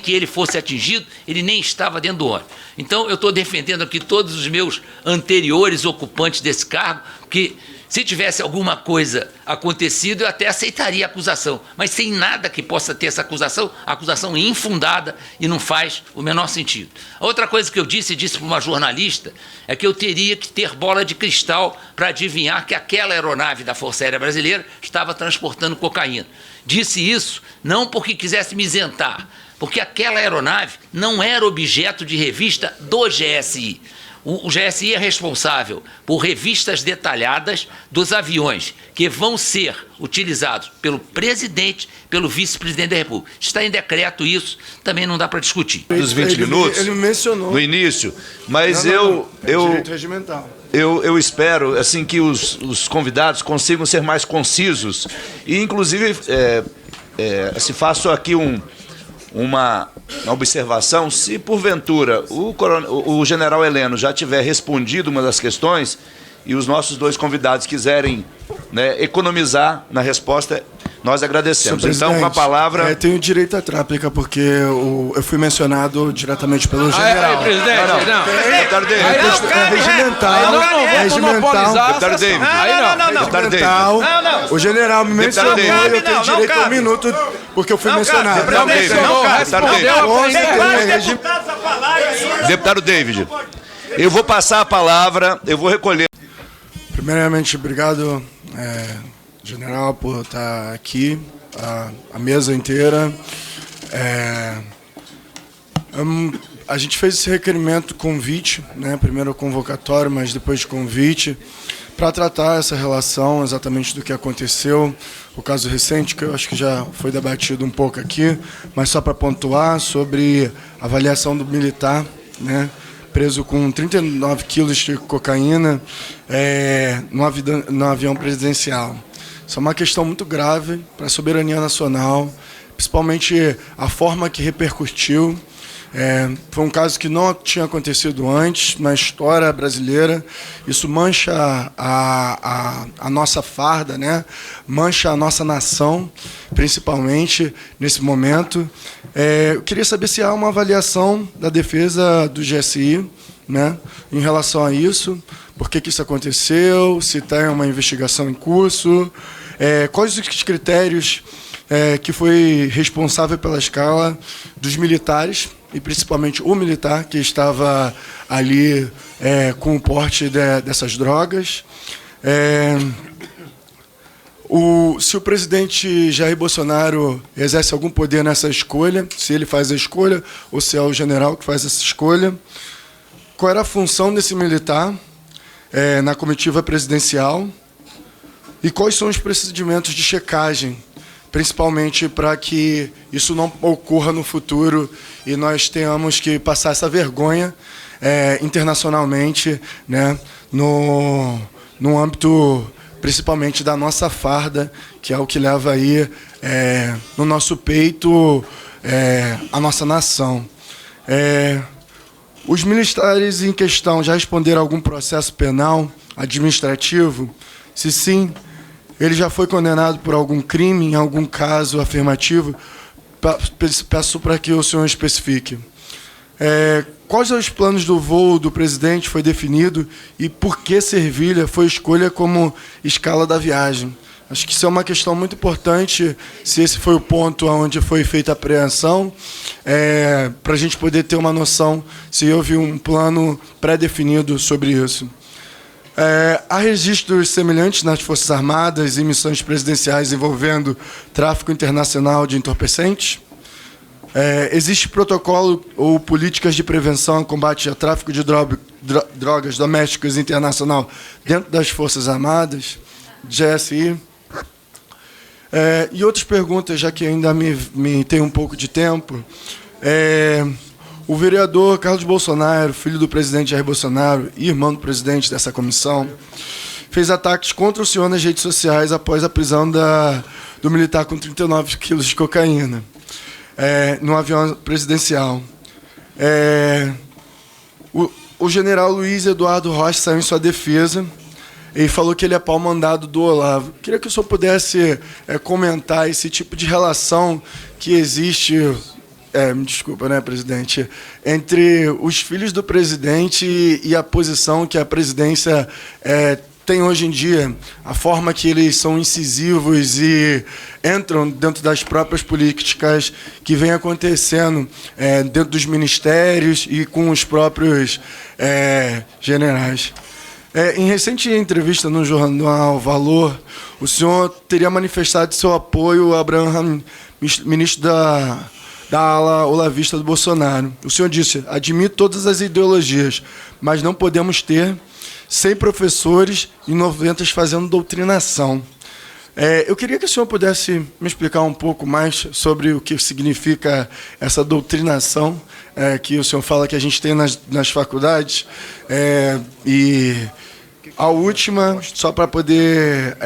que ele fosse atingido, ele nem estava dentro do ônibus. Então, eu estou defendendo aqui todos os meus anteriores ocupantes desse cargo, que se tivesse alguma coisa acontecido, eu até aceitaria a acusação, mas sem nada que possa ter essa acusação, a acusação é infundada e não faz o menor sentido. A outra coisa que eu disse para uma jornalista, é que eu teria que ter bola de cristal para adivinhar que aquela aeronave da Força Aérea Brasileira estava transportando cocaína. Disse isso não porque quisesse me isentar, porque aquela aeronave não era objeto de revista do GSI. O GSI é responsável por revistas detalhadas dos aviões que vão ser utilizados pelo presidente, pelo vice-presidente da República. Está em decreto isso, também não dá para discutir. Dos 20 minutos, ele mencionou no início, mas direito regimental. Eu espero assim, que os convidados consigam ser mais concisos e, inclusive, se faço aqui uma observação, se porventura o general Heleno já tiver respondido uma das questões e os nossos dois convidados quiserem, né, economizar na resposta, nós agradecemos. Então, com a palavra... tenho direito à tréplica, porque eu fui mencionado diretamente pelo general. Presidente, não. Deputado David. É regimental. É regimental. Deputado David. Regimental. O general me mencionou e eu tenho direito a 1 minuto, porque eu fui mencionado. Deputado David, eu vou passar a palavra, eu vou recolher. Primeiramente, obrigado, general, por estar aqui, a mesa inteira. A gente fez esse requerimento, convite, né, primeiro convocatório, mas depois de convite, para tratar essa relação exatamente do que aconteceu, o caso recente, que eu acho que já foi debatido um pouco aqui, mas só para pontuar sobre a avaliação do militar, né, preso com 39 quilos de cocaína no avião presidencial. Isso é uma questão muito grave para a soberania nacional, principalmente a forma que repercutiu. Foi um caso que não tinha acontecido antes na história brasileira. Isso mancha a nossa farda, né? Mancha a nossa nação, principalmente nesse momento. Eu queria saber se há uma avaliação da defesa do GSI, né, em relação a isso, por que isso aconteceu, se tem uma investigação em curso, quais os critérios que foi responsável pela escala dos militares, e principalmente o militar que estava ali com o porte dessas drogas. Se o presidente Jair Bolsonaro exerce algum poder nessa escolha, se ele faz a escolha ou se é o general que faz essa escolha. Qual era a função desse militar na comitiva presidencial e quais são os procedimentos de checagem, principalmente para que isso não ocorra no futuro e nós tenhamos que passar essa vergonha internacionalmente, né, no âmbito principalmente da nossa farda, que é o que leva aí no nosso peito a nossa nação. Os militares em questão já responderam a algum processo penal, administrativo? Se sim, ele já foi condenado por algum crime, em algum caso afirmativo? Peço para que o senhor especifique. Quais são os planos do voo do presidente foi definido e por que Servilha foi escolha como escala da viagem? Acho que isso é uma questão muito importante, se esse foi o ponto onde foi feita a apreensão, para a gente poder ter uma noção se houve um plano pré-definido sobre isso. Há registros semelhantes nas Forças Armadas e missões presidenciais envolvendo tráfico internacional de entorpecentes? Existe protocolo ou políticas de prevenção e combate a tráfico de drogas domésticas e internacional dentro das Forças Armadas, GSI? E outras perguntas, já que ainda me tem um pouco de tempo. O vereador Carlos Bolsonaro, filho do presidente Jair Bolsonaro e irmão do presidente dessa comissão, fez ataques contra o senhor nas redes sociais após a prisão do militar com 39 quilos de cocaína no avião presidencial. O general Luiz Eduardo Rocha saiu em sua defesa e falou que ele é pau-mandado do Olavo. Queria que o senhor pudesse comentar esse tipo de relação que existe me desculpa, né, presidente? Entre os filhos do presidente e a posição que a presidência tem hoje em dia, a forma que eles são incisivos e entram dentro das próprias políticas que vem acontecendo dentro dos ministérios e com os próprios generais. Em recente entrevista no jornal Valor, o senhor teria manifestado seu apoio a Abraham, ministro da ala olavista do Bolsonaro. O senhor disse: admito todas as ideologias, mas não podemos ter 100 professores e 90 fazendo doutrinação. Eu queria que o senhor pudesse me explicar um pouco mais sobre o que significa essa doutrinação que o senhor fala que a gente tem nas faculdades. E a última, só para poder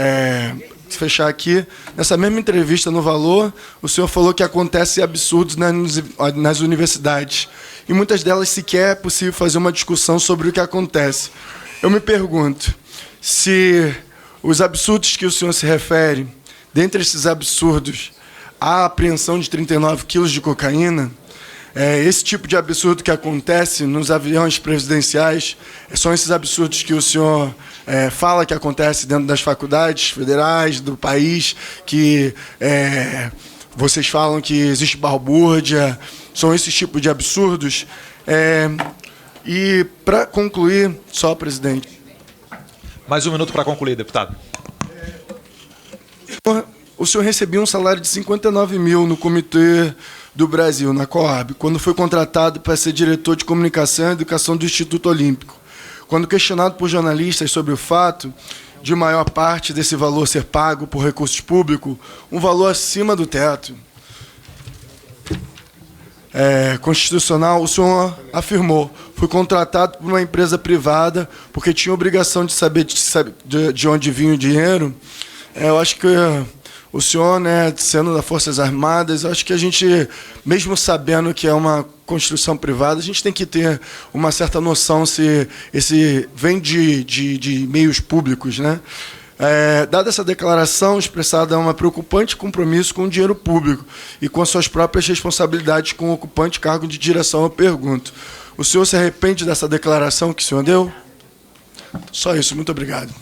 fechar aqui, nessa mesma entrevista no Valor, o senhor falou que acontece absurdos nas universidades. E muitas delas sequer é possível fazer uma discussão sobre o que acontece. Eu me pergunto se os absurdos que o senhor se refere, dentre esses absurdos, a apreensão de 39 quilos de cocaína, esse tipo de absurdo que acontece nos aviões presidenciais, são esses absurdos que o senhor fala que acontece dentro das faculdades federais do país, que vocês falam que existe balbúrdia, são esses tipos de absurdos. E, para concluir, só, presidente... Mais um minuto para concluir, deputado. O senhor recebia um salário de 59 mil no Comitê do Brasil, na Coab, quando foi contratado para ser diretor de comunicação e educação do Instituto Olímpico. Quando questionado por jornalistas sobre o fato de maior parte desse valor ser pago por recursos públicos, um valor acima do teto constitucional, o senhor afirmou: fui contratado por uma empresa privada porque tinha obrigação de saber de onde vinha o dinheiro. Eu acho que o senhor, sendo das Forças Armadas, eu acho que a gente, mesmo sabendo que é uma construção privada, a gente tem que ter uma certa noção se esse vem de meios públicos, né? Dada essa declaração expressada uma preocupante compromisso com o dinheiro público e com as suas próprias responsabilidades com o ocupante cargo de direção, eu pergunto: o senhor se arrepende dessa declaração que o senhor deu? Só isso, muito obrigado.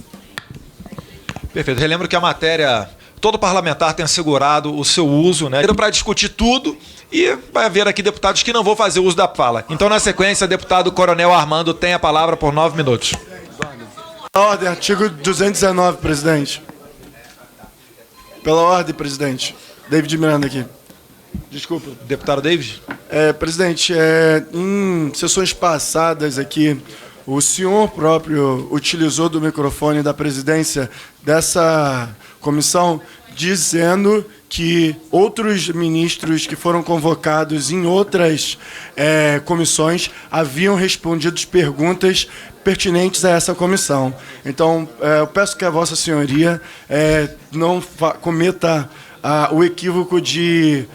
Perfeito. Relembro que a matéria, todo parlamentar tem assegurado o seu uso, para discutir tudo, e vai haver aqui deputados que não vão fazer uso da fala. Então, na sequência, deputado Coronel Armando tem a palavra por 9 minutos. Pela ordem, artigo 219, presidente. Pela ordem, presidente. David Miranda aqui. Desculpa. Deputado David? Presidente, em sessões passadas aqui, o senhor próprio utilizou do microfone da presidência dessa comissão dizendo que outros ministros que foram convocados em outras comissões haviam respondido perguntas pertinentes a essa comissão. Então, eu peço que a Vossa Senhoria não cometa o equívoco de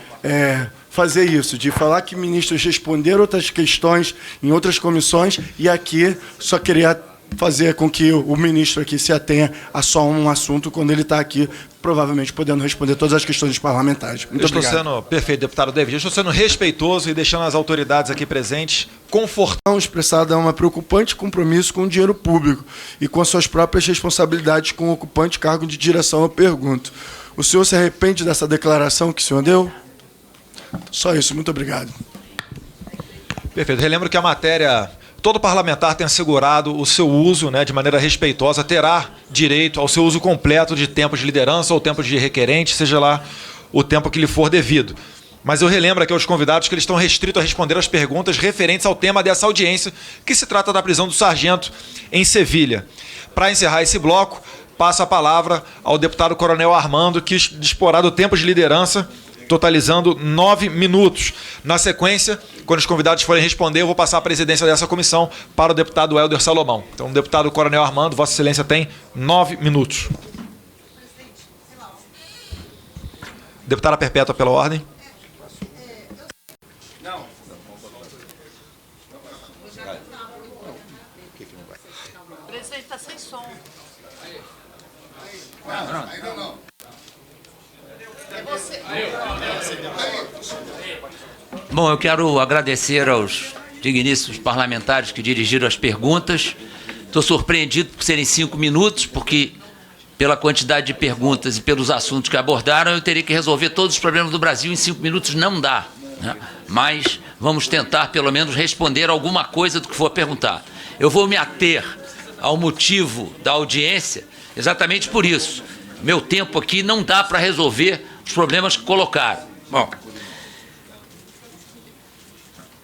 fazer isso, de falar que ministros responderam outras questões em outras comissões e aqui só queria fazer com que o ministro aqui se atenha a só um assunto quando ele está aqui, provavelmente podendo responder todas as questões dos parlamentares. Muito obrigado. Estou sendo, perfeito, deputado David, eu estou sendo respeitoso e deixando as autoridades aqui presentes confortáveis. Expressada uma preocupante compromisso com o dinheiro público e com as suas próprias responsabilidades com o ocupante cargo de direção, eu pergunto: o senhor se arrepende dessa declaração que o senhor deu? Só isso, muito obrigado. Perfeito. Relembro que a matéria, todo parlamentar tem assegurado o seu uso, de maneira respeitosa, terá direito ao seu uso completo de tempo de liderança ou tempo de requerente, seja lá o tempo que lhe for devido. Mas eu relembro aqui aos convidados que eles estão restritos a responder as perguntas referentes ao tema dessa audiência, que se trata da prisão do sargento em Sevilha. Para encerrar esse bloco, passo a palavra ao deputado Coronel Armando, que disporá do tempo de liderança, totalizando 9 minutos. Na sequência, quando os convidados forem responder, eu vou passar a presidência dessa comissão para o deputado Helder Salomão. Então, deputado Coronel Armando, Vossa Excelência tem 9 minutos. Deputada Perpétua, pela ordem. O presidente está sem som. Ainda não. É você. Bom, eu quero agradecer aos digníssimos parlamentares que dirigiram as perguntas. Estou surpreendido por serem 5 minutos, porque pela quantidade de perguntas e pelos assuntos que abordaram, eu teria que resolver todos os problemas do Brasil em 5 minutos, não dá, né? Mas vamos tentar, pelo menos, responder alguma coisa do que for perguntar. Eu vou me ater ao motivo da audiência exatamente por isso. Meu tempo aqui não dá para resolver os problemas que colocaram. Bom,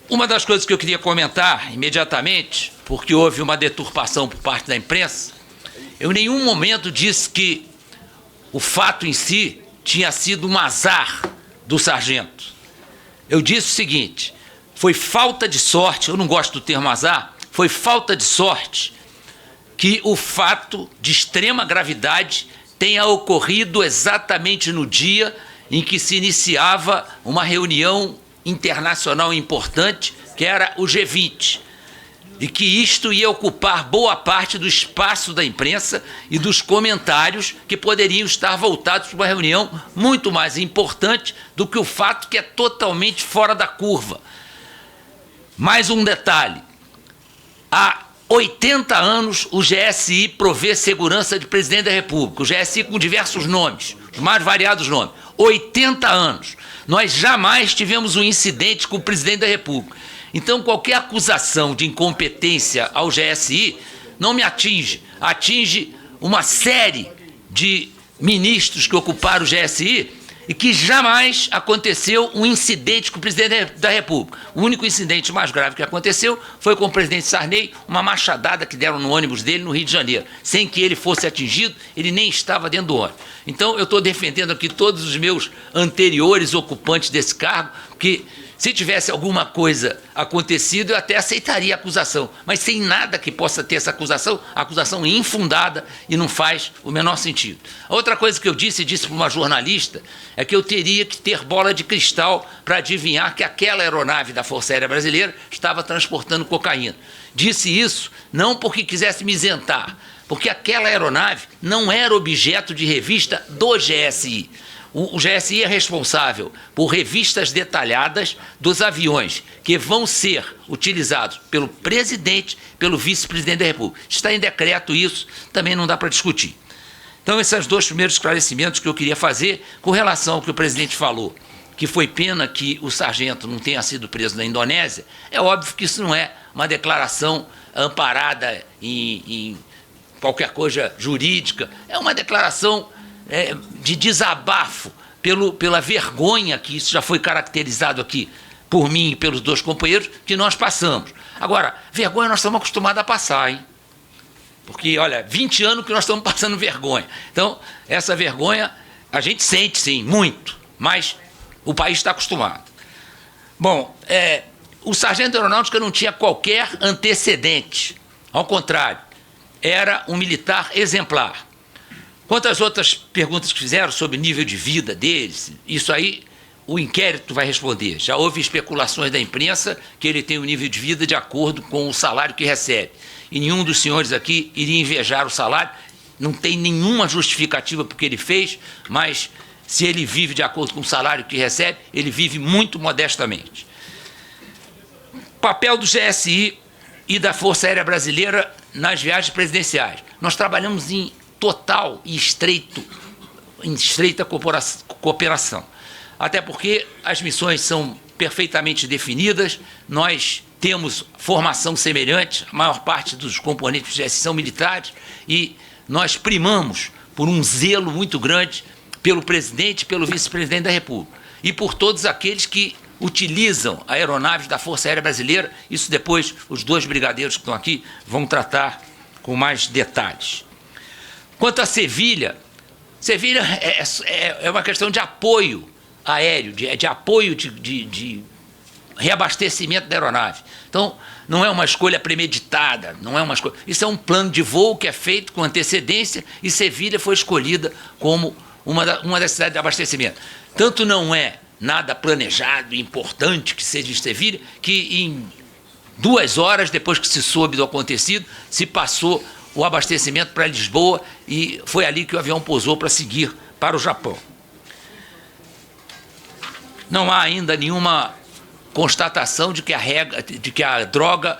uma das coisas que eu queria comentar imediatamente, porque houve uma deturpação por parte da imprensa, eu em nenhum momento disse que o fato em si tinha sido um azar do sargento. Eu disse o seguinte: foi falta de sorte, eu não gosto do termo azar, foi falta de sorte que o fato de extrema gravidade tenha ocorrido exatamente no dia em que se iniciava uma reunião internacional importante, que era o G20, e que isto ia ocupar boa parte do espaço da imprensa e dos comentários que poderiam estar voltados para uma reunião muito mais importante do que o fato que é totalmente fora da curva. Mais um detalhe: há 80 anos o GSI provê segurança de presidente da República, o GSI com diversos nomes, os mais variados nomes. 80 anos. Nós jamais tivemos um incidente com o presidente da República. Então, qualquer acusação de incompetência ao GSI não me atinge. Atinge uma série de ministros que ocuparam o GSI e que jamais aconteceu um incidente com o presidente da República. O único incidente mais grave que aconteceu foi com o presidente Sarney, uma machadada que deram no ônibus dele no Rio de Janeiro. Sem que ele fosse atingido, ele nem estava dentro do ônibus. Então, eu estou defendendo aqui todos os meus anteriores ocupantes desse cargo, que se tivesse alguma coisa acontecido, eu até aceitaria a acusação, mas sem nada que possa ter essa acusação, a acusação infundada e não faz o menor sentido. A outra coisa que eu disse para uma jornalista, é que eu teria que ter bola de cristal para adivinhar que aquela aeronave da Força Aérea Brasileira estava transportando cocaína. Disse isso não porque quisesse me isentar, porque aquela aeronave não era objeto de revista do GSI. O GSI é responsável por revistas detalhadas dos aviões que vão ser utilizados pelo presidente, pelo vice-presidente da República. Está em decreto isso, também não dá para discutir. Então, esses são os 2 primeiros esclarecimentos que eu queria fazer com relação ao que o presidente falou, que foi pena que o sargento não tenha sido preso na Indonésia. É óbvio que isso não é uma declaração amparada em qualquer coisa jurídica, é uma declaração de desabafo pela vergonha, que isso já foi caracterizado aqui por mim e pelos 2 companheiros, que nós passamos. Agora, vergonha nós estamos acostumados a passar, hein? Porque, olha, 20 anos que nós estamos passando vergonha. Então, essa vergonha a gente sente, sim, muito, mas o país está acostumado. Bom, o sargento da aeronáutica não tinha qualquer antecedente, ao contrário, era um militar exemplar. Quanto às outras perguntas que fizeram sobre o nível de vida deles, isso aí o inquérito vai responder. Já houve especulações da imprensa que ele tem um nível de vida de acordo com o salário que recebe. E nenhum dos senhores aqui iria invejar o salário, não tem nenhuma justificativa porque ele fez, mas se ele vive de acordo com o salário que recebe, ele vive muito modestamente. Papel do GSI e da Força Aérea Brasileira nas viagens presidenciais. Nós trabalhamos em total e estreita cooperação. Até porque as missões são perfeitamente definidas, nós temos formação semelhante, a maior parte dos componentes do GSI são militares, e nós primamos por um zelo muito grande pelo presidente e pelo vice-presidente da República, e por todos aqueles que utilizam aeronaves da Força Aérea Brasileira. Isso depois os 2 brigadeiros que estão aqui vão tratar com mais detalhes. Quanto a Sevilha é uma questão de apoio aéreo, de apoio de reabastecimento da aeronave. Então, não é uma escolha premeditada, não é uma escolha. Isso é um plano de voo que é feito com antecedência e Sevilha foi escolhida como uma das cidades de abastecimento. Tanto não é nada planejado, importante que seja de Sevilha, que em 2 horas depois que se soube do acontecido, se passou o abastecimento para Lisboa e foi ali que o avião pousou para seguir para o Japão. Não há ainda nenhuma constatação de que a droga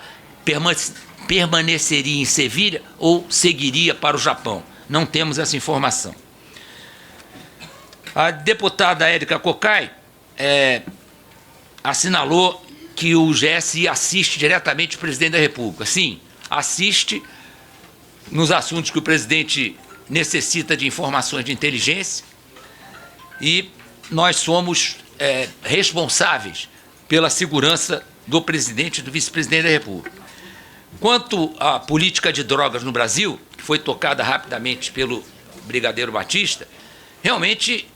permaneceria em Sevilha ou seguiria para o Japão. Não temos essa informação. A deputada Érica Cocai assinalou que o GSI assiste diretamente o presidente da República. Sim, assiste nos assuntos que o presidente necessita de informações de inteligência e nós somos responsáveis pela segurança do presidente e do vice-presidente da República. Quanto à política de drogas no Brasil, que foi tocada rapidamente pelo brigadeiro Batista, realmente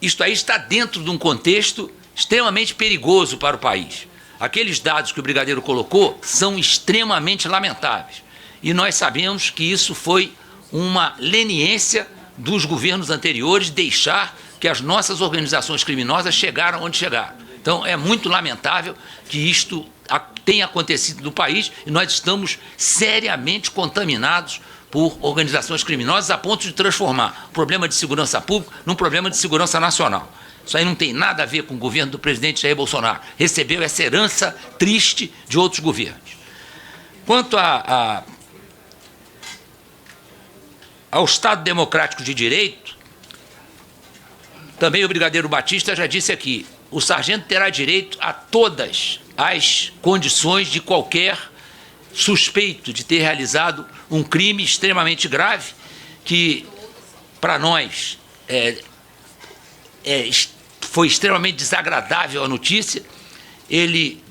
isto aí está dentro de um contexto extremamente perigoso para o país. Aqueles dados que o brigadeiro colocou são extremamente lamentáveis. E nós sabemos que isso foi uma leniência dos governos anteriores deixar que as nossas organizações criminosas chegaram onde chegaram. Então, é muito lamentável que isto tenha acontecido no país e nós estamos seriamente contaminados por organizações criminosas a ponto de transformar o problema de segurança pública num problema de segurança nacional. Isso aí não tem nada a ver com o governo do presidente Jair Bolsonaro. Recebeu essa herança triste de outros governos. Quanto ao Estado Democrático de Direito, também o brigadeiro Batista já disse aqui, o sargento terá direito a todas as condições de qualquer suspeito de ter realizado um crime extremamente grave, que para nós foi extremamente desagradável a notícia. Ele,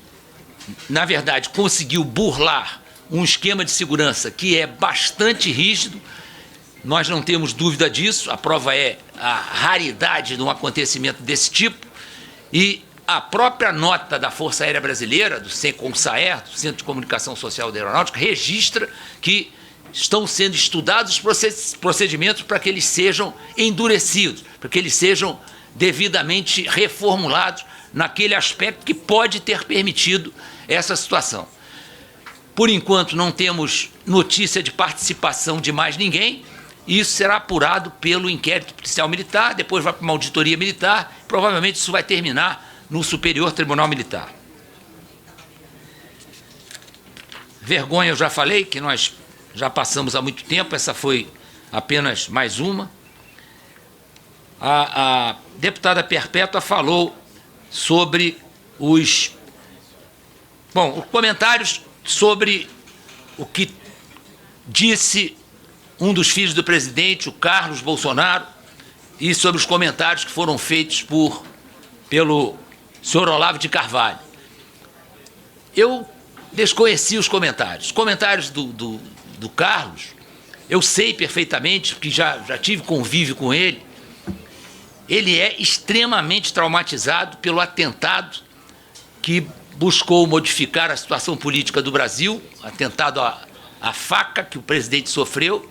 na verdade, conseguiu burlar um esquema de segurança que é bastante rígido. Nós não temos dúvida disso, a prova é a raridade de um acontecimento desse tipo, e a própria nota da Força Aérea Brasileira, do CENCOM-SAER, do Centro de Comunicação Social da Aeronáutica, registra que estão sendo estudados os procedimentos para que eles sejam endurecidos, para que eles sejam devidamente reformulados naquele aspecto que pode ter permitido essa situação. Por enquanto, não temos notícia de participação de mais ninguém. Isso será apurado pelo inquérito policial militar, depois vai para uma auditoria militar, provavelmente isso vai terminar no Superior Tribunal Militar. Vergonha, eu já falei, que nós já passamos há muito tempo, essa foi apenas mais uma. A deputada Perpétua falou sobre os comentários sobre o que disse um dos filhos do presidente, o Carlos Bolsonaro, e sobre os comentários que foram feitos pelo senhor Olavo de Carvalho. Eu desconheci os comentários. Os comentários do Carlos, eu sei perfeitamente, porque já tive convívio com ele. Ele é extremamente traumatizado pelo atentado que buscou modificar a situação política do Brasil, atentado à faca que o presidente sofreu.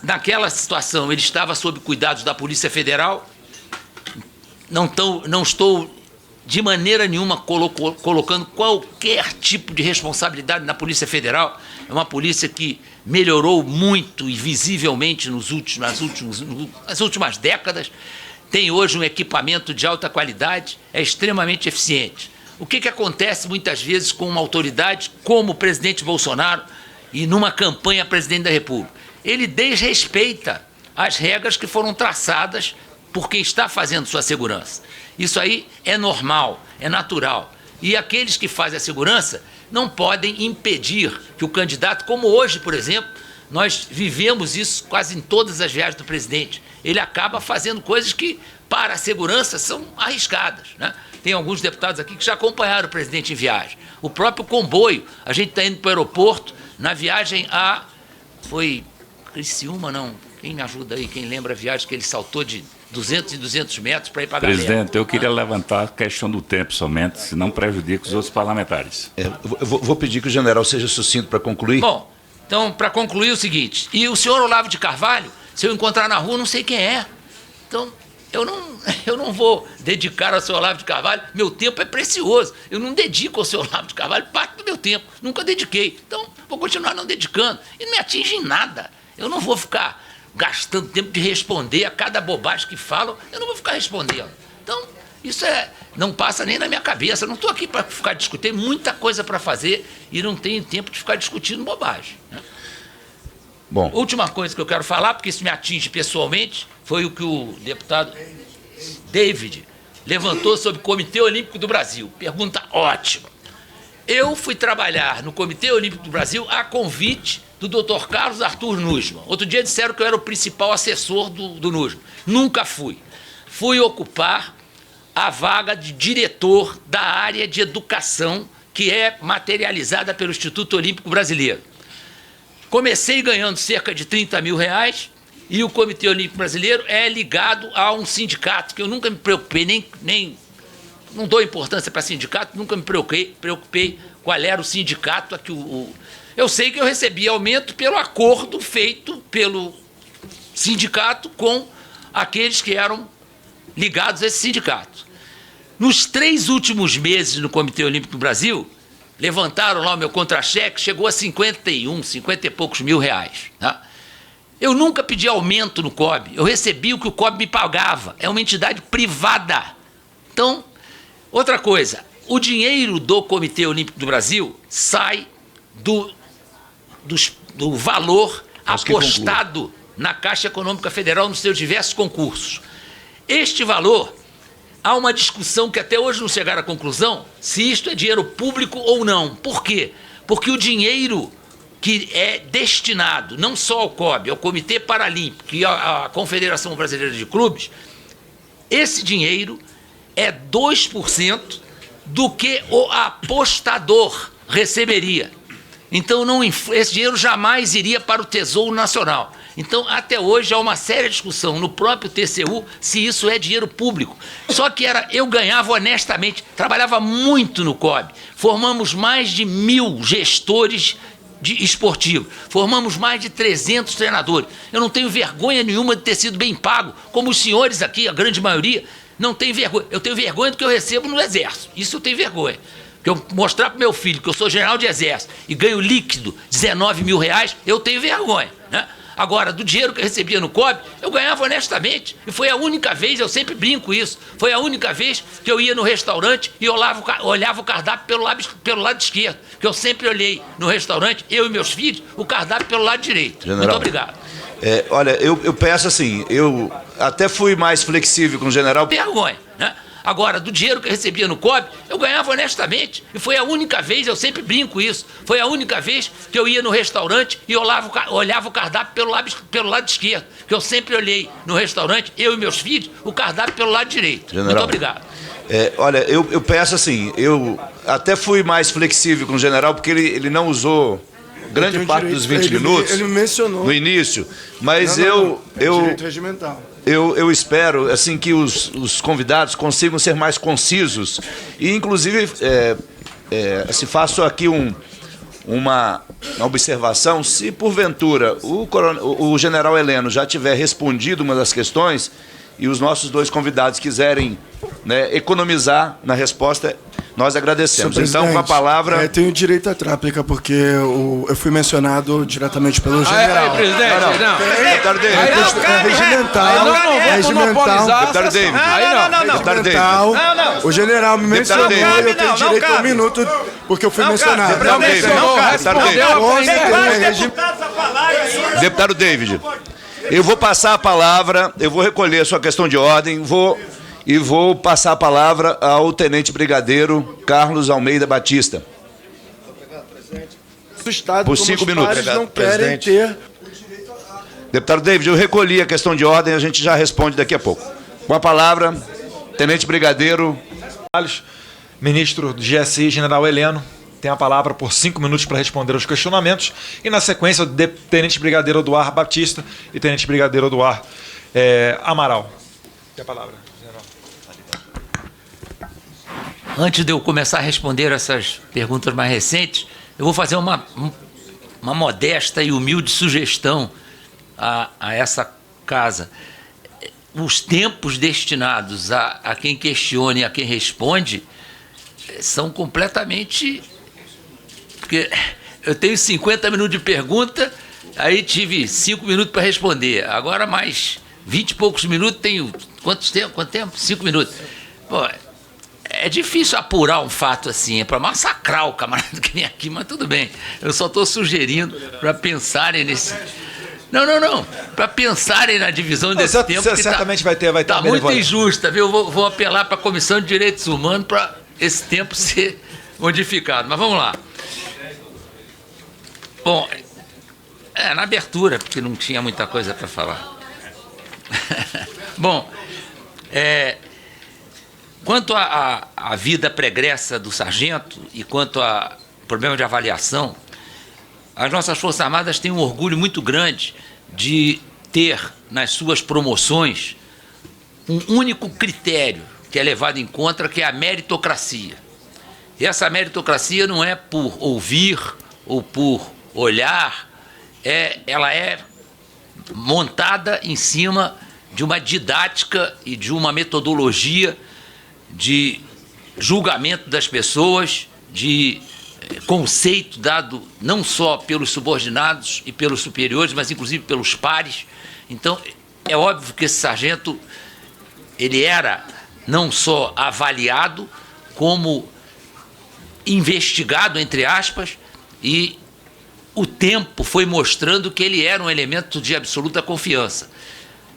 Naquela situação, ele estava sob cuidados da Polícia Federal. Não estou, de maneira nenhuma, colocando qualquer tipo de responsabilidade na Polícia Federal. É uma polícia que melhorou muito e visivelmente nas últimas décadas. Tem hoje um equipamento de alta qualidade, é extremamente eficiente. O que acontece muitas vezes com uma autoridade como o presidente Bolsonaro e numa campanha a presidente da República? Ele desrespeita as regras que foram traçadas por quem está fazendo sua segurança. Isso aí é normal, é natural. E aqueles que fazem a segurança não podem impedir que o candidato, como hoje, por exemplo, nós vivemos isso quase em todas as viagens do presidente. Ele acaba fazendo coisas que, para a segurança, são arriscadas, né? Tem alguns deputados aqui que já acompanharam o presidente em viagem. O próprio comboio, a gente está indo para o aeroporto, na viagem foi Criciúma, não? Quem me ajuda aí? Quem lembra a viagem que ele saltou de 200 e 200 metros para ir para a galera? Presidente, eu queria levantar a questão do tempo somente, se não prejudica os outros parlamentares. Eu vou pedir que o general seja sucinto para concluir. Bom, então, para concluir o seguinte, e o senhor Olavo de Carvalho, se eu encontrar na rua, não sei quem é. Então, eu não vou dedicar ao senhor Olavo de Carvalho, meu tempo é precioso. Eu não dedico ao senhor Olavo de Carvalho parte do meu tempo, nunca dediquei. Então, vou continuar não dedicando. E não me atinge em nada. Eu não vou ficar gastando tempo de responder a cada bobagem que falam, eu não vou ficar respondendo. Então, isso não passa nem na minha cabeça. Eu não estou aqui para ficar discutindo, tem muita coisa para fazer e não tenho tempo de ficar discutindo bobagem, né? Bom. Última coisa que eu quero falar, porque isso me atinge pessoalmente, foi o que o deputado David levantou sobre o Comitê Olímpico do Brasil. Pergunta ótima. Eu fui trabalhar no Comitê Olímpico do Brasil a convite do Dr. Carlos Arthur Nussmann. Outro dia disseram que eu era o principal assessor do Nussmann. Nunca fui. Fui ocupar a vaga de diretor da área de educação, que é materializada pelo Instituto Olímpico Brasileiro. Comecei ganhando cerca de R$30 mil, e o Comitê Olímpico Brasileiro é ligado a um sindicato, que eu nunca me preocupei, não dou importância para sindicato, nunca me preocupei qual era o sindicato. Eu sei que eu recebi aumento pelo acordo feito pelo sindicato com aqueles que eram ligados a esse sindicato. Nos 3 últimos meses no Comitê Olímpico do Brasil, levantaram lá o meu contra-cheque, chegou a 50 e poucos mil reais. Tá? Eu nunca pedi aumento no COB, eu recebi o que o COB me pagava, é uma entidade privada. Então, outra coisa, o dinheiro do Comitê Olímpico do Brasil sai do valor apostado na Caixa Econômica Federal nos seus diversos concursos. Este valor, há uma discussão que até hoje não chegaram à conclusão se isto é dinheiro público ou não. Por quê? Porque o dinheiro que é destinado não só ao COB, ao Comitê Paralímpico e à Confederação Brasileira de Clubes, esse dinheiro é 2% do que o apostador receberia. Então, esse dinheiro jamais iria para o Tesouro Nacional. Então, até hoje, há uma séria discussão no próprio TCU se isso é dinheiro público. Só que eu ganhava honestamente, trabalhava muito no COB. Formamos mais de 1.000 gestores esportivos. Formamos mais de 300 treinadores. Eu não tenho vergonha nenhuma de ter sido bem pago, como os senhores aqui, a grande maioria, não tem vergonha. Eu tenho vergonha do que eu recebo no Exército. Isso eu tenho vergonha. Que eu mostrar para o meu filho que eu sou general de Exército e ganho líquido R$19 mil, eu tenho vergonha, né? Agora, do dinheiro que eu recebia no COB, eu ganhava honestamente. E foi a única vez, eu sempre brinco isso, foi a única vez que eu ia no restaurante e olhava o cardápio pelo lado esquerdo. Que eu sempre olhei no restaurante, eu e meus filhos, o cardápio pelo lado direito. General, muito obrigado. Olha, eu peço assim, eu até fui mais flexível com o general. Vergonha, né? Agora, do dinheiro que eu recebia no COB, eu ganhava honestamente. E foi a única vez, eu sempre brinco isso, foi a única vez que eu ia no restaurante e olhava o cardápio pelo lado esquerdo. Que eu sempre olhei no restaurante, eu e meus filhos, o cardápio pelo lado direito. General, muito obrigado. Olha, eu peço assim, eu até fui mais flexível com o general, porque ele não usou grande parte dos 20 minutos ele mencionou no início, mas direito regimental. Eu espero assim que os convidados consigam ser mais concisos e, inclusive, se faço aqui uma observação, se porventura o general Heleno já tiver respondido uma das questões e os nossos 2 convidados quiserem, né, economizar na resposta, nós agradecemos. Então, com a palavra... tenho direito à tréplica, porque eu fui mencionado diretamente pelo general. Presidente, Deputado David. É regimental. Deputado David. Deputado David. O general me mencionou e eu tenho direito a 1 minuto, porque eu fui mencionado. Deputado David, eu vou passar a palavra, eu vou recolher a sua questão de ordem, vou passar a palavra ao Tenente Brigadeiro Carlos Almeida Batista. Por 5 minutos. Não querem ter... Deputado David, eu recolhi a questão de ordem, a gente já responde daqui a pouco. Com a palavra, Tenente Brigadeiro. Ministro do GSI, General Heleno, tem a palavra por 5 minutos para responder aos questionamentos. E, na sequência, o Tenente Brigadeiro Eduardo Batista e Tenente Brigadeiro Eduardo Amaral. Tem a palavra, General. Antes de eu começar a responder essas perguntas mais recentes, eu vou fazer uma modesta e humilde sugestão a essa casa. Os tempos destinados a quem questiona e a quem responde são completamente... Porque eu tenho 50 minutos de pergunta, aí tive 5 minutos para responder. Agora mais 20 e poucos minutos, tenho... Quanto tempo? 5 minutos. Pô, É difícil apurar um fato assim, é para massacrar o camarada que vem aqui, mas tudo bem. Eu só estou sugerindo para pensarem nesse... Não. Para pensarem na divisão desse tempo. Você certamente vai ter Está uma muito benevolência. injusta, viu? Vou apelar para a Comissão de Direitos Humanos para esse tempo ser modificado. Mas vamos lá. Bom, na abertura, porque não tinha muita coisa para falar. Bom, quanto à vida pregressa do sargento e quanto ao problema de avaliação, as nossas Forças Armadas têm um orgulho muito grande de ter nas suas promoções um único critério que é levado em conta, que é a meritocracia. E essa meritocracia não é por ouvir ou por olhar, ela é montada em cima de uma didática e de uma metodologia de julgamento das pessoas, de conceito dado não só pelos subordinados e pelos superiores, mas inclusive pelos pares. Então, é óbvio que esse sargento, ele era não só avaliado, como investigado, entre aspas, e o tempo foi mostrando que ele era um elemento de absoluta confiança.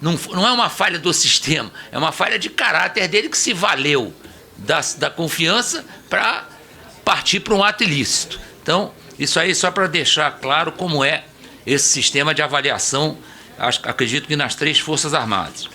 Não é uma falha do sistema, é uma falha de caráter dele que se valeu da confiança para partir para um ato ilícito. Então, isso aí só para deixar claro como é esse sistema de avaliação, acredito que nas 3 Forças Armadas.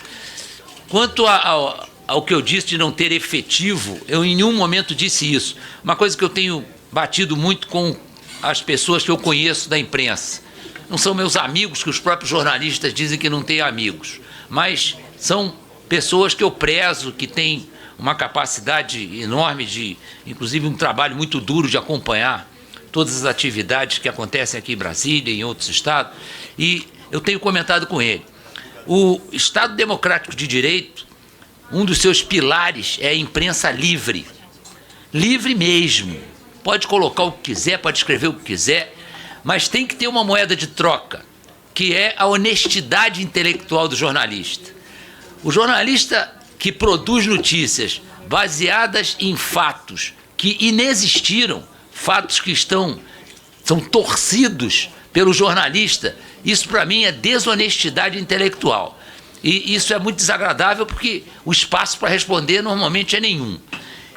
Quanto ao que eu disse de não ter efetivo, eu em nenhum momento disse isso. Uma coisa que eu tenho batido muito com as pessoas que eu conheço da imprensa. Não são meus amigos, que os próprios jornalistas dizem que não têm amigos, mas são pessoas que eu prezo, que têm uma capacidade enorme de, inclusive um trabalho muito duro de acompanhar todas as atividades que acontecem aqui em Brasília e em outros estados, e eu tenho comentado com ele. O Estado Democrático de Direito, um dos seus pilares é a imprensa livre. Livre mesmo. Pode colocar o que quiser, pode escrever o que quiser, mas tem que ter uma moeda de troca, que é a honestidade intelectual do jornalista. O jornalista que produz notícias baseadas em fatos que inexistiram, fatos que são torcidos pelo jornalista, isso para mim é desonestidade intelectual. E isso é muito desagradável porque o espaço para responder normalmente é nenhum.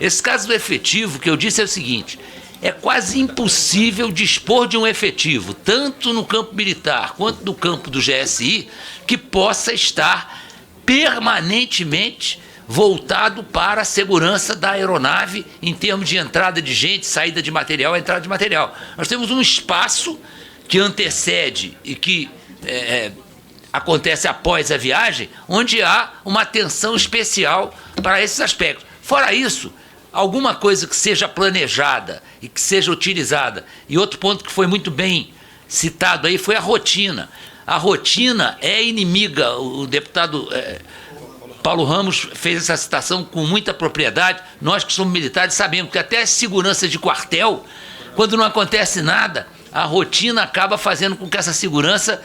Esse caso do efetivo que eu disse é o seguinte: é quase impossível dispor de um efetivo, tanto no campo militar quanto no campo do GSI, que possa estar permanentemente voltado para a segurança da aeronave em termos de entrada de gente, saída de material, entrada de material. Nós temos um espaço que antecede e que acontece após a viagem, onde há uma atenção especial para esses aspectos. Fora isso, alguma coisa que seja planejada e que seja utilizada. E outro ponto que foi muito bem citado aí foi a rotina. A rotina é inimiga. O deputado Paulo Ramos fez essa citação com muita propriedade. Nós que somos militares sabemos que até a segurança de quartel, quando não acontece nada, a rotina acaba fazendo com que essa segurança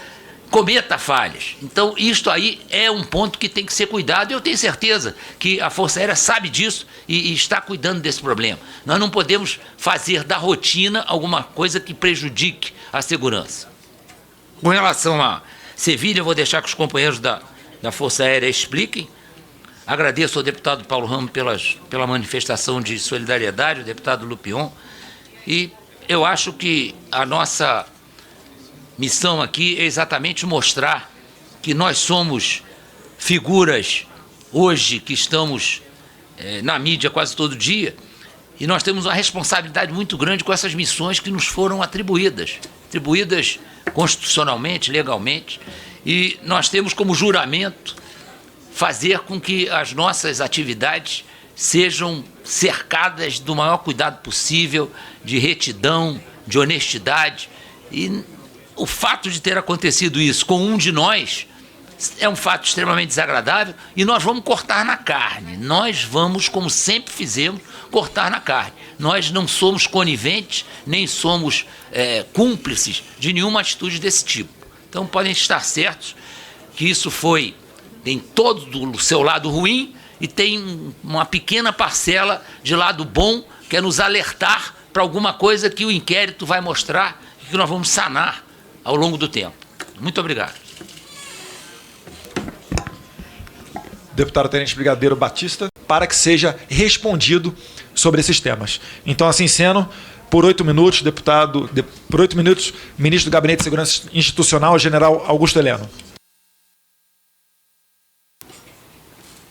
cometa falhas. Então, isto aí é um ponto que tem que ser cuidado, e eu tenho certeza que a Força Aérea sabe disso e está cuidando desse problema. Nós não podemos fazer da rotina alguma coisa que prejudique a segurança. Com relação a Sevilha, eu vou deixar que os companheiros da Força Aérea expliquem. Agradeço ao deputado Paulo Ramos pela manifestação de solidariedade, o deputado Lupion, e eu acho que a nossa missão aqui é exatamente mostrar que nós somos figuras hoje que estamos na mídia quase todo dia, e nós temos uma responsabilidade muito grande com essas missões que nos foram atribuídas constitucionalmente, legalmente, e nós temos como juramento fazer com que as nossas atividades sejam cercadas do maior cuidado possível, de retidão, de honestidade. E o fato de ter acontecido isso com um de nós é um fato extremamente desagradável, e nós vamos cortar na carne. Nós vamos, como sempre fizemos, cortar na carne. Nós não somos coniventes, nem somos cúmplices de nenhuma atitude desse tipo. Então podem estar certos que isso foi em todo o seu lado ruim e tem uma pequena parcela de lado bom, que é nos alertar para alguma coisa que o inquérito vai mostrar e que nós vamos sanar ao longo do tempo. Muito obrigado. Deputado Tenente Brigadeiro Batista, para que seja respondido sobre esses temas. Então, assim sendo, por 8 minutos, por 8 minutos, ministro do Gabinete de Segurança Institucional, general Augusto Heleno.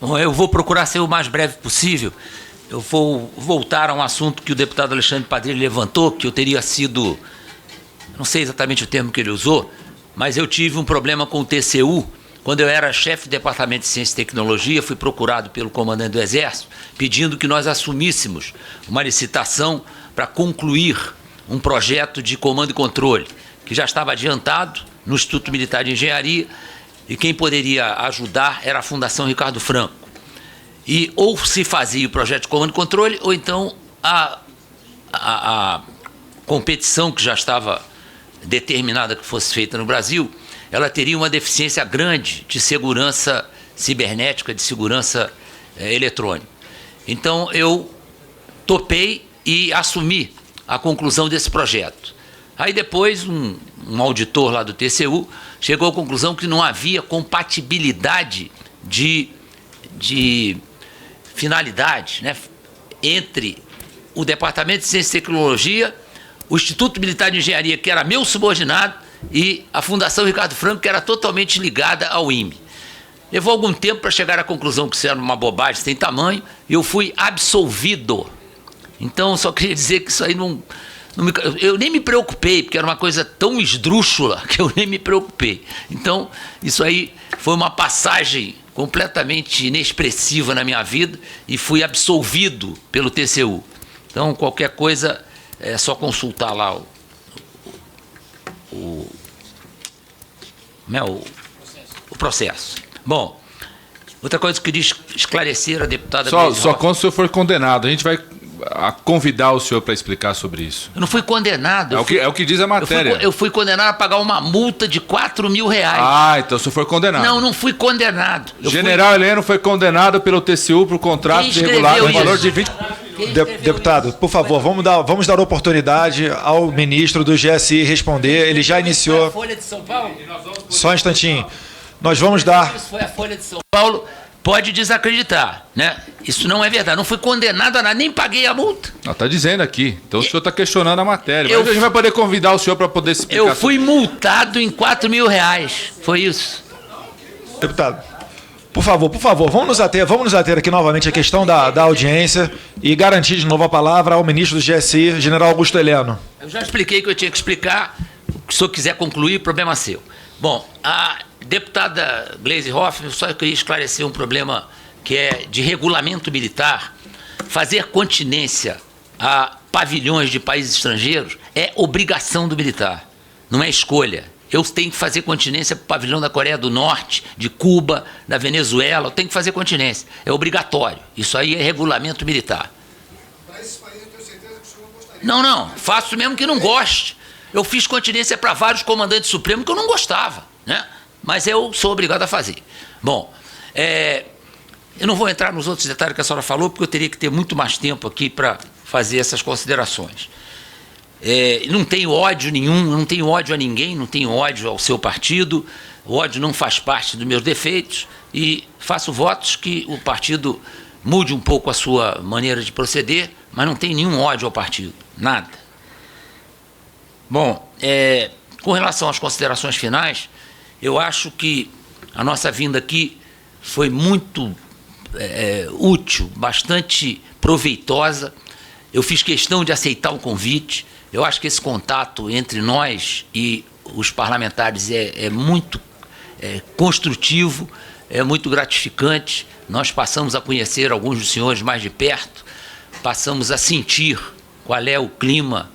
Bom, eu vou procurar ser o mais breve possível. Eu vou voltar a um assunto que o deputado Alexandre Padrilha levantou, que eu teria sido, não sei exatamente o termo que ele usou, mas eu tive um problema com o TCU. Quando eu era chefe do Departamento de Ciência e Tecnologia, fui procurado pelo comandante do Exército, pedindo que nós assumíssemos uma licitação para concluir um projeto de comando e controle, que já estava adiantado no Instituto Militar de Engenharia, e quem poderia ajudar era a Fundação Ricardo Franco. E ou se fazia o projeto de comando e controle, ou então a competição que já estava determinada que fosse feita no Brasil, ela teria uma deficiência grande de segurança cibernética, de segurança eletrônica. Então, eu topei e assumi a conclusão desse projeto. Aí depois, um auditor lá do TCU chegou à conclusão que não havia compatibilidade de finalidade, né, entre o Departamento de Ciência e Tecnologia, o Instituto Militar de Engenharia, que era meu subordinado, e a Fundação Ricardo Franco, que era totalmente ligada ao INME. Levou algum tempo para chegar à conclusão que isso era uma bobagem sem tamanho, e eu fui absolvido. Então, só queria dizer que isso aí eu nem me preocupei, porque era uma coisa tão esdrúxula que eu nem me preocupei. Então, isso aí foi uma passagem completamente inexpressiva na minha vida e fui absolvido pelo TCU. Então, qualquer coisa, é só consultar lá o processo. Bom, outra coisa que eu queria esclarecer a deputada... Só quando o senhor for condenado, a gente vai convidar o senhor para explicar sobre isso. Eu não fui condenado. É o que diz a matéria. Eu fui condenado a pagar uma multa de R$4.000. Ah, então o senhor foi condenado. Não fui condenado. General Heleno foi condenado pelo TCU por contrato irregular no valor de 20... Deputado, por favor, vamos dar oportunidade ao ministro do GSI responder. Ele já iniciou... A Folha de São Paulo? Só um instantinho. Nós vamos dar... Isso foi a Folha de São Paulo. Pode desacreditar, né? Isso não é verdade. Não fui condenado a nada, nem paguei a multa. Está dizendo aqui. Então o senhor está questionando a matéria. Mas a gente vai poder convidar o senhor para poder explicar. Eu fui multado em R$4.000. Foi isso. Deputado, por favor, vamos nos ater aqui novamente à questão da audiência e garantir de novo a palavra ao ministro do GSI, general Augusto Heleno. Eu já expliquei que eu tinha que explicar. Se o senhor quiser concluir, problema seu. Bom, a deputada Gleisi Hoffmann, só queria esclarecer um problema que é de regulamento militar. Fazer continência a pavilhões de países estrangeiros é obrigação do militar, não é escolha. Eu tenho que fazer continência para o pavilhão da Coreia do Norte, de Cuba, da Venezuela, eu tenho que fazer continência. É obrigatório. Isso aí é regulamento militar. Para esses países eu tenho certeza que o senhor não gostaria. Não, faço mesmo que não goste. Eu fiz continência para vários comandantes supremos que eu não gostava, né? Mas eu sou obrigado a fazer. Bom, eu não vou entrar nos outros detalhes que a senhora falou, porque eu teria que ter muito mais tempo aqui para fazer essas considerações. Não tenho ódio nenhum, não tenho ódio a ninguém, não tenho ódio ao seu partido, o ódio não faz parte dos meus defeitos e faço votos que o partido mude um pouco a sua maneira de proceder, mas não tenho nenhum ódio ao partido, nada. Bom, com relação às considerações finais, eu acho que a nossa vinda aqui foi muito útil, bastante proveitosa. Eu fiz questão de aceitar o convite. Eu acho que esse contato entre nós e os parlamentares é muito construtivo, é muito gratificante. Nós passamos a conhecer alguns dos senhores mais de perto, passamos a sentir qual é o clima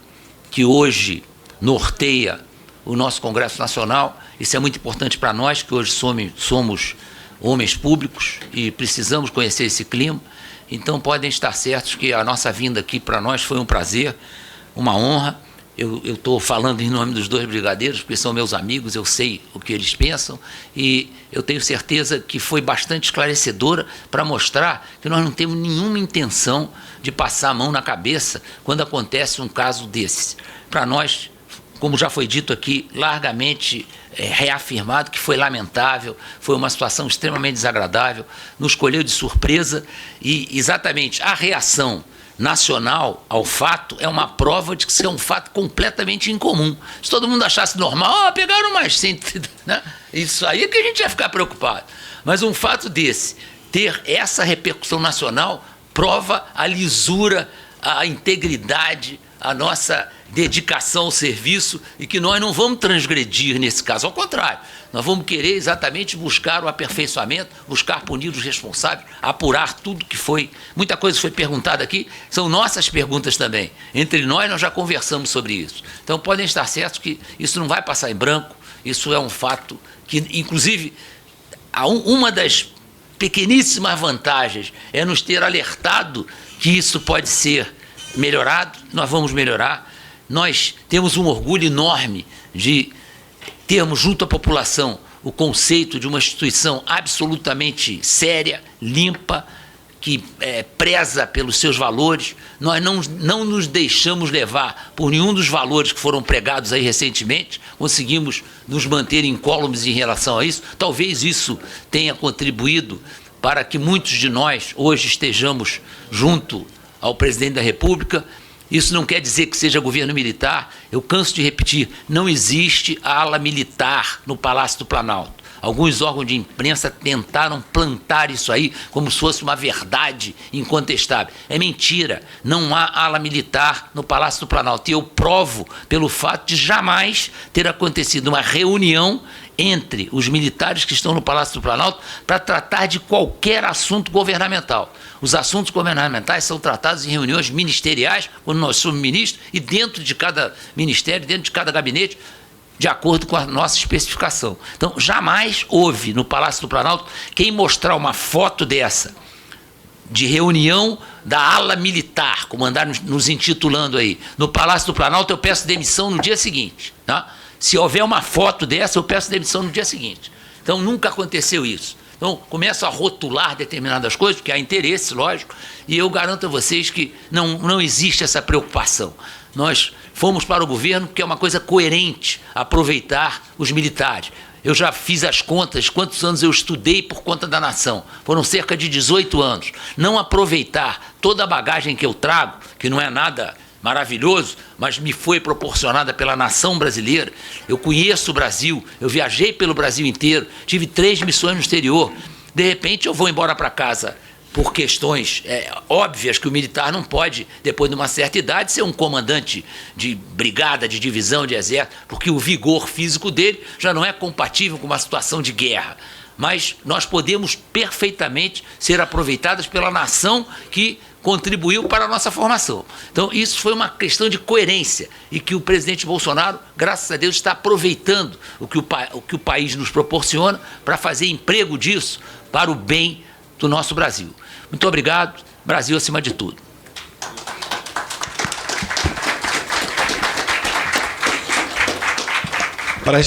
que hoje norteia o nosso Congresso Nacional. Isso é muito importante para nós, que hoje somos homens públicos e precisamos conhecer esse clima. Então podem estar certos que a nossa vinda aqui para nós foi um prazer, uma honra, eu estou falando em nome dos 2 brigadeiros, porque são meus amigos, eu sei o que eles pensam, e eu tenho certeza que foi bastante esclarecedora para mostrar que nós não temos nenhuma intenção de passar a mão na cabeça quando acontece um caso desse. Para nós, como já foi dito aqui, largamente reafirmado que foi lamentável, foi uma situação extremamente desagradável, nos colheu de surpresa, e exatamente a reação nacional ao fato é uma prova de que isso é um fato completamente incomum. Se todo mundo achasse normal, pegaram mais 100, né? Isso aí é que a gente ia ficar preocupado. Mas um fato desse, ter essa repercussão nacional, prova a lisura, a integridade, a nossa dedicação ao serviço, e que nós não vamos transgredir nesse caso, ao contrário, nós vamos querer exatamente buscar o aperfeiçoamento, buscar punir os responsáveis, apurar tudo que foi. Muita coisa foi perguntada aqui, são nossas perguntas também. Entre nós já conversamos sobre isso. Então podem estar certos que isso não vai passar em branco, isso é um fato que, inclusive, uma das pequeníssimas vantagens é nos ter alertado que isso pode ser melhorado, nós vamos melhorar. Nós temos um orgulho enorme de termos junto à população o conceito de uma instituição absolutamente séria, limpa, que preza pelos seus valores. Nós não nos deixamos levar por nenhum dos valores que foram pregados aí recentemente, conseguimos nos manter incólumes em relação a isso. Talvez isso tenha contribuído para que muitos de nós hoje estejamos junto ao presidente da República. Isso não quer dizer que seja governo militar. Eu canso de repetir, não existe ala militar no Palácio do Planalto. Alguns órgãos de imprensa tentaram plantar isso aí como se fosse uma verdade incontestável. É mentira, não há ala militar no Palácio do Planalto. E eu provo pelo fato de jamais ter acontecido uma reunião entre os militares que estão no Palácio do Planalto para tratar de qualquer assunto governamental. Os assuntos governamentais são tratados em reuniões ministeriais, quando nós somos ministros, e dentro de cada ministério, dentro de cada gabinete, de acordo com a nossa especificação. Então, jamais houve no Palácio do Planalto quem mostrar uma foto dessa, de reunião da ala militar, como andaram nos intitulando aí. No Palácio do Planalto, eu peço demissão no dia seguinte, tá? Se houver uma foto dessa, eu peço demissão no dia seguinte. Então, nunca aconteceu isso. Então, começo a rotular determinadas coisas, porque há interesse, lógico, e eu garanto a vocês que não existe essa preocupação. Nós fomos para o governo porque é uma coisa coerente aproveitar os militares. Eu já fiz as contas, quantos anos eu estudei por conta da nação. Foram cerca de 18 anos. Não aproveitar toda a bagagem que eu trago, que não é nada maravilhoso, mas me foi proporcionada pela nação brasileira. Eu conheço o Brasil, eu viajei pelo Brasil inteiro, tive 3 missões no exterior. De repente eu vou embora para casa por questões óbvias que o militar não pode, depois de uma certa idade, ser um comandante de brigada, de divisão, de exército, porque o vigor físico dele já não é compatível com uma situação de guerra. Mas nós podemos perfeitamente ser aproveitados pela nação que contribuiu para a nossa formação. Então, isso foi uma questão de coerência e que o presidente Bolsonaro, graças a Deus, está aproveitando o que o país nos proporciona para fazer emprego disso para o bem do nosso Brasil. Muito obrigado. Brasil acima de tudo. Para